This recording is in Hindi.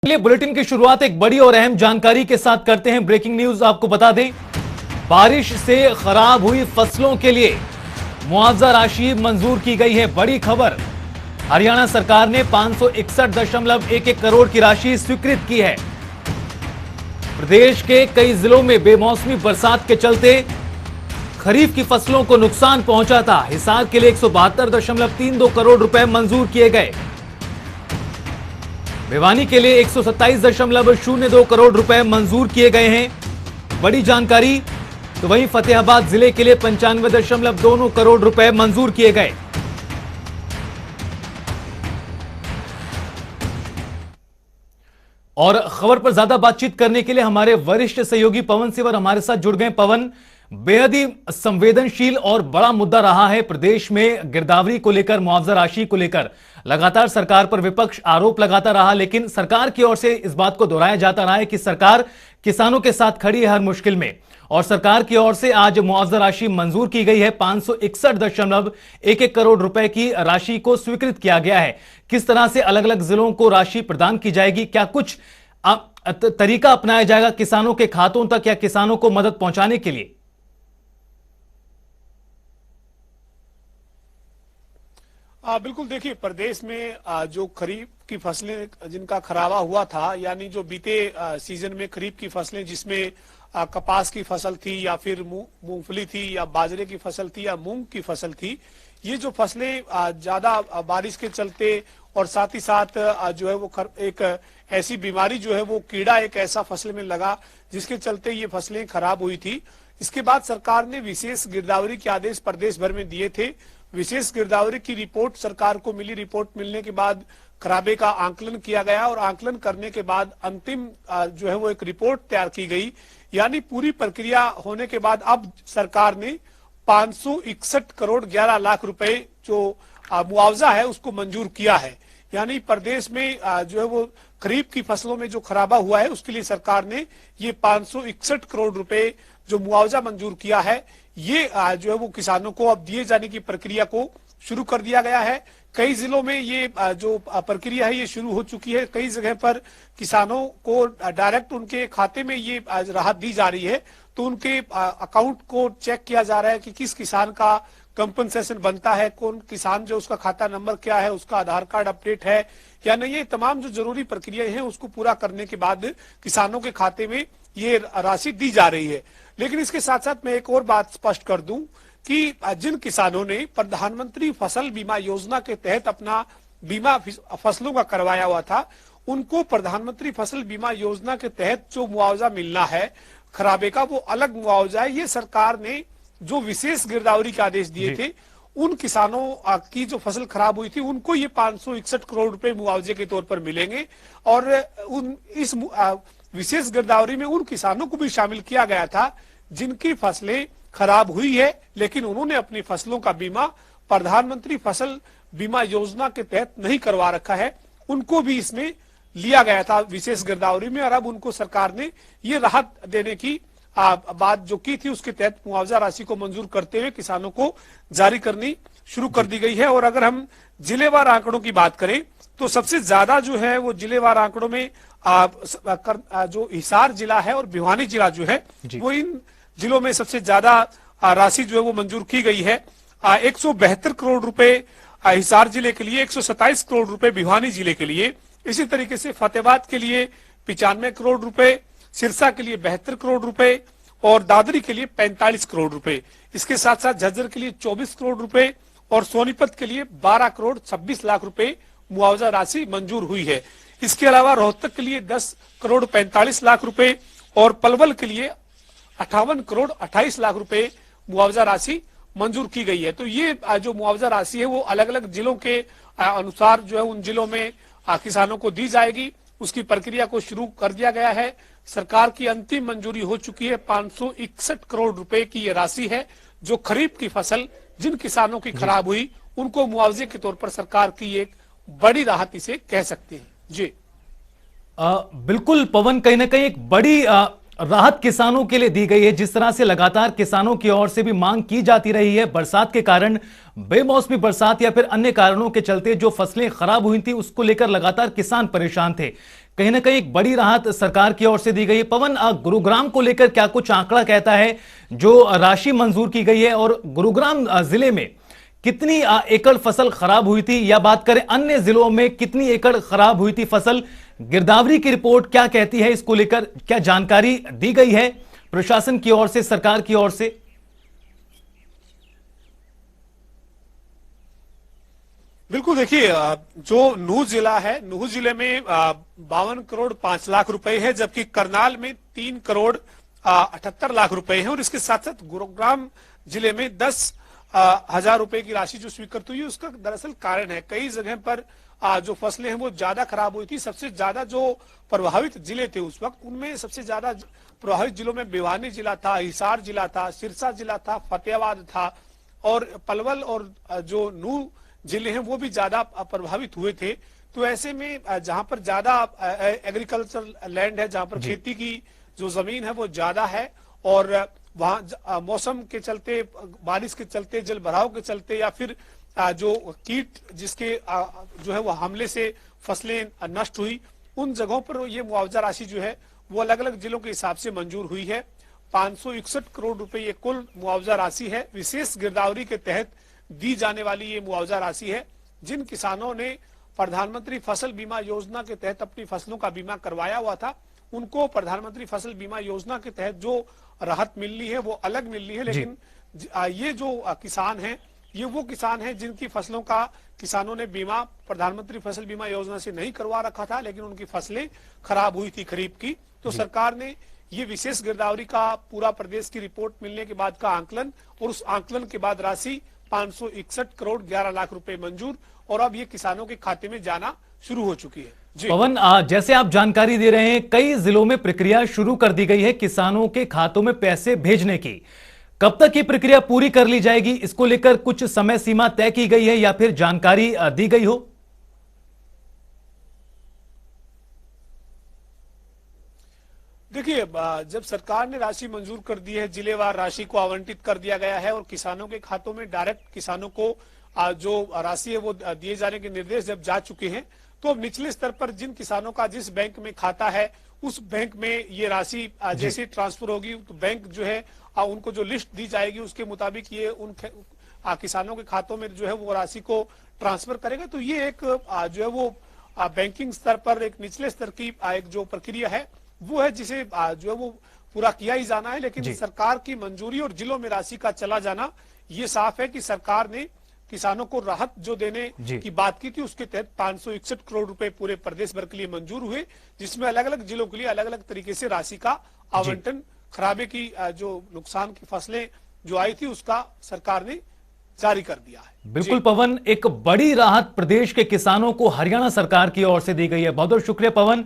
चलिए बुलेटिन की शुरुआत एक बड़ी और अहम जानकारी के साथ करते हैं। ब्रेकिंग न्यूज आपको बता दें, बारिश से खराब हुई फसलों के लिए मुआवजा राशि मंजूर की गई है। बड़ी खबर, हरियाणा सरकार ने 561.11 करोड़ की राशि स्वीकृत की है। प्रदेश के कई जिलों में बेमौसमी बरसात के चलते खरीफ की फसलों को नुकसान पहुंचा था। हिसार के लिए 172.32 करोड़ रुपए मंजूर किए गए। भिवानी के लिए 127.02 करोड़ रुपए मंजूर किए गए हैं। बड़ी जानकारी। तो वहीं फतेहाबाद जिले के लिए 95.2 करोड़ रुपए मंजूर किए गए। और खबर पर ज्यादा बातचीत करने के लिए हमारे वरिष्ठ सहयोगी पवन सिवर हमारे साथ जुड़ गए। पवन, बेहद ही संवेदनशील और बड़ा मुद्दा रहा है प्रदेश में गिरदावरी को लेकर, मुआवजा राशि को लेकर लगातार सरकार पर विपक्ष आरोप लगाता रहा, लेकिन सरकार की ओर से इस बात को दोहराया जाता रहा है कि सरकार किसानों के साथ खड़ी है हर मुश्किल में। और सरकार की ओर से आज मुआवजा राशि मंजूर की गई है। 561.11 करोड़ रुपए की राशि को स्वीकृत किया गया है। किस तरह से अलग अलग जिलों को राशि प्रदान की जाएगी, क्या कुछ तरीका अपनाया जाएगा किसानों के खातों तक या किसानों को मदद पहुंचाने के लिए? बिल्कुल, देखिए प्रदेश में जो खरीफ की फसलें जिनका खराबा हुआ था, यानी जो बीते सीजन में खरीफ की फसलें जिसमें कपास की फसल थी या फिर मूंगफली थी या बाजरे की फसल थी या मूंग की फसल थी, ये जो फसलें ज्यादा बारिश के चलते और साथ ही साथ जो है वो एक ऐसी बीमारी जो है वो कीड़ा एक ऐसा फसल में लगा जिसके चलते ये फसलें खराब हुई थी। इसके बाद सरकार ने विशेष गिरदावरी के आदेश प्रदेश भर में दिए थे। विशेष गिरदावरी की रिपोर्ट सरकार को मिली। रिपोर्ट मिलने के बाद खराबे का आंकलन किया गया और आंकलन करने के बाद अंतिम जो है वो एक रिपोर्ट तैयार की गई। यानी पूरी प्रक्रिया होने के बाद अब सरकार ने 561 करोड़ 11 लाख रुपए जो मुआवजा है उसको मंजूर किया है। यानी प्रदेश में जो है वो खरीफ की फसलों में जो खराबा हुआ है उसके लिए सरकार ने ये 561 करोड़ रुपए जो मुआवजा मंजूर किया है, ये जो है वो किसानों को अब दिए जाने की प्रक्रिया को शुरू कर दिया गया है। कई जिलों में ये जो प्रक्रिया है ये शुरू हो चुकी है। कई जगह पर किसानों को डायरेक्ट उनके खाते में ये राहत दी जा रही है, तो उनके अकाउंट को चेक किया जा रहा है कि किस किसान का कंपनसेशन बनता है, कौन किसान जो उसका खाता नंबर क्या है, उसका आधार कार्ड अपडेट है या नहीं। ये तमाम जो जरूरी प्रक्रियाएं हैं उसको पूरा करने के बाद किसानों के खाते में ये राशि दी जा रही है। लेकिन इसके साथ साथ मैं एक और बात स्पष्ट कर दूं कि जिन किसानों ने प्रधानमंत्री फसल बीमा योजना के तहत अपना बीमा फसलों का करवाया हुआ था, उनको प्रधानमंत्री फसल बीमा योजना के तहत जो मुआवजा मिलना है खराबे का, वो अलग मुआवजा है। ये सरकार ने जो विशेष गिरदावरी के आदेश दिए थे, उन किसानों की जो फसल खराब हुई थी उनको ये 561 करोड़ रुपए मुआवजे के तौर पर मिलेंगे। और इस विशेष गिरदावरी में उन किसानों को भी शामिल किया गया था जिनकी फसलें खराब हुई है लेकिन उन्होंने अपनी फसलों का बीमा प्रधानमंत्री फसल बीमा योजना के तहत नहीं करवा रखा है, उनको भी इसमें लिया गया था विशेष गिरदावरी में। और अब उनको सरकार ने ये राहत देने की बात जो की थी उसके तहत मुआवजा राशि को मंजूर करते हुए किसानों को जारी करनी शुरू कर दी गई है। और अगर हम जिलेवार आंकड़ों की बात करें तो सबसे ज्यादा जो है वो जिलेवार आंकड़ों में जो हिसार जिला है और भिवानी जिला जो है वो इन जिलों में सबसे ज्यादा राशि जो है वो मंजूर की गई है। 172 करोड़ रुपए हिसार जिले के लिए, 127 करोड़ रुपए भिवानी जिले के लिए। इसी तरीके से फतेहाबाद के लिए 95 करोड़ रुपए, सिरसा के लिए 72 करोड़ रुपए और दादरी के लिए 45 करोड़ रुपए। इसके साथ साथ झज्जर के लिए 24 करोड़ रुपए और सोनीपत के लिए 12 करोड़ 26 लाख रुपए मुआवजा राशि मंजूर हुई है। इसके अलावा रोहतक के लिए 10 करोड़ 45 लाख रुपए और पलवल के लिए 58 करोड़ 28 लाख रुपए मुआवजा राशि मंजूर की गई है। तो ये जो मुआवजा राशि है वो अलग अलग जिलों के अनुसार जो है उन जिलों में किसानों को दी जाएगी। उसकी प्रक्रिया को शुरू कर दिया गया है। सरकार की अंतिम मंजूरी हो चुकी है। 561 करोड़ रुपए की ये राशि है जो खरीफ की फसल जिन किसानों की खराब हुई उनको मुआवजे के तौर पर सरकार की एक बड़ी राहत इसे कह सकते हैं। जी बिल्कुल पवन, कहीं ना कहीं एक बड़ी राहत किसानों के लिए दी गई है। जिस तरह से लगातार किसानों की ओर से भी मांग की जाती रही है, बरसात के कारण, बेमौसमी बरसात या फिर अन्य कारणों के चलते जो फसलें खराब हुई थी उसको लेकर लगातार किसान परेशान थे। कहीं ना कहीं एक बड़ी राहत सरकार की ओर से दी गई है। पवन, गुरुग्राम को लेकर क्या कुछ आंकड़ा कहता है जो राशि मंजूर की गई है, और गुरुग्राम जिले में कितनी एकड़ फसल खराब हुई थी, या बात करें अन्य जिलों में कितनी एकड़ खराब हुई थी फसल? गिरदावरी की रिपोर्ट क्या कहती है इसको लेकर? क्या जानकारी दी गई है प्रशासन की ओर से, सरकार की ओर से? बिल्कुल, देखिए, जो नूह जिला है, नूह जिले में 52 करोड़ 5 लाख रुपए है, जबकि करनाल में 3 करोड़ 78 लाख रुपए है। और इसके साथ साथ गुरुग्राम जिले में 10,000 रुपए की राशि जो स्वीकृत हुई है, उसका दरअसल कारण है कई जगह पर जो फसलें हैं वो ज्यादा खराब हुई थी। सबसे ज्यादा जो प्रभावित जिले थे उस वक्त, उनमें सबसे ज्यादा प्रभावित जिलों में भिवानी जिला था, हिसार जिला था, सिरसा जिला था, फतेहाबाद था, और पलवल और जो नूह जिले हैं वो भी ज्यादा प्रभावित हुए थे। तो ऐसे में जहां पर ज्यादा एग्रीकल्चर लैंड है, जहां पर खेती की जो जमीन है वो ज्यादा है, और वहां मौसम के चलते, बारिश के चलते, जल भराव के चलते, या फिर जो कीट जिसके जो है वो हमले से फसलें नष्ट हुई, उन जगहों पर ये मुआवजा राशि जो है वो अलग अलग जिलों के हिसाब से मंजूर हुई है। 561 करोड़ रुपए ये कुल मुआवजा राशि है। विशेष गिरदावरी के तहत दी जाने वाली ये मुआवजा राशि है। जिन किसानों ने प्रधानमंत्री फसल बीमा योजना के तहत अपनी फसलों का बीमा करवाया हुआ था, उनको प्रधानमंत्री फसल बीमा योजना के तहत जो राहत मिल रही है वो अलग मिल रही है। लेकिन ये जो किसान हैं, ये वो किसान हैं जिनकी फसलों का किसानों ने बीमा प्रधानमंत्री फसल बीमा योजना से नहीं करवा रखा था, लेकिन उनकी फसलें खराब हुई थी खरीफ की। तो सरकार ने ये विशेष गिरदावरी का पूरा प्रदेश की रिपोर्ट मिलने के बाद का आंकलन, और उस आंकलन के बाद राशि 561 करोड़ 11 लाख रुपए मंजूर, और अब ये किसानों के खाते में जाना शुरू हो चुकी है। जी पवन, जैसे आप जानकारी दे रहे हैं, कई जिलों में प्रक्रिया शुरू कर दी गई है किसानों के खातों में पैसे भेजने की। कब तक ये प्रक्रिया पूरी कर ली जाएगी, इसको लेकर कुछ समय सीमा तय की गई है या फिर जानकारी दी गई हो? देखिए, जब सरकार ने राशि मंजूर कर दी है, जिलेवार राशि को आवंटित कर दिया गया है, और किसानों के खातों में डायरेक्ट किसानों को जो राशि है वो दिए जाने के निर्देश जब जा चुके हैं, तो अब निचले स्तर पर जिन किसानों का जिस बैंक में खाता है, उस बैंक में ये राशि जैसे ट्रांसफर होगी, तो बैंक जो है उनको जो लिस्ट दी जाएगी उसके मुताबिक ये उन किसानों के खातों में जो है वो राशि को ट्रांसफर करेगा। तो ये एक जो है वो बैंकिंग स्तर पर एक निचले स्तर की एक जो प्रक्रिया है वो है, जिसे जो है वो पूरा किया ही जाना है। लेकिन सरकार की मंजूरी और जिलों में राशि का चला जाना, ये साफ है कि सरकार ने किसानों को राहत जो देने की बात की थी, उसके तहत 561 करोड़ रुपए पूरे प्रदेश भर के लिए मंजूर हुए, जिसमें अलग अलग जिलों के लिए अलग अलग तरीके से राशि का आवंटन, खराबे की जो नुकसान की फसलें जो आई थी उसका सरकार ने जारी कर दिया है। बिल्कुल पवन, एक बड़ी राहत प्रदेश के किसानों को हरियाणा सरकार की ओर से दी गई है। बहुत बहुत शुक्रिया पवन।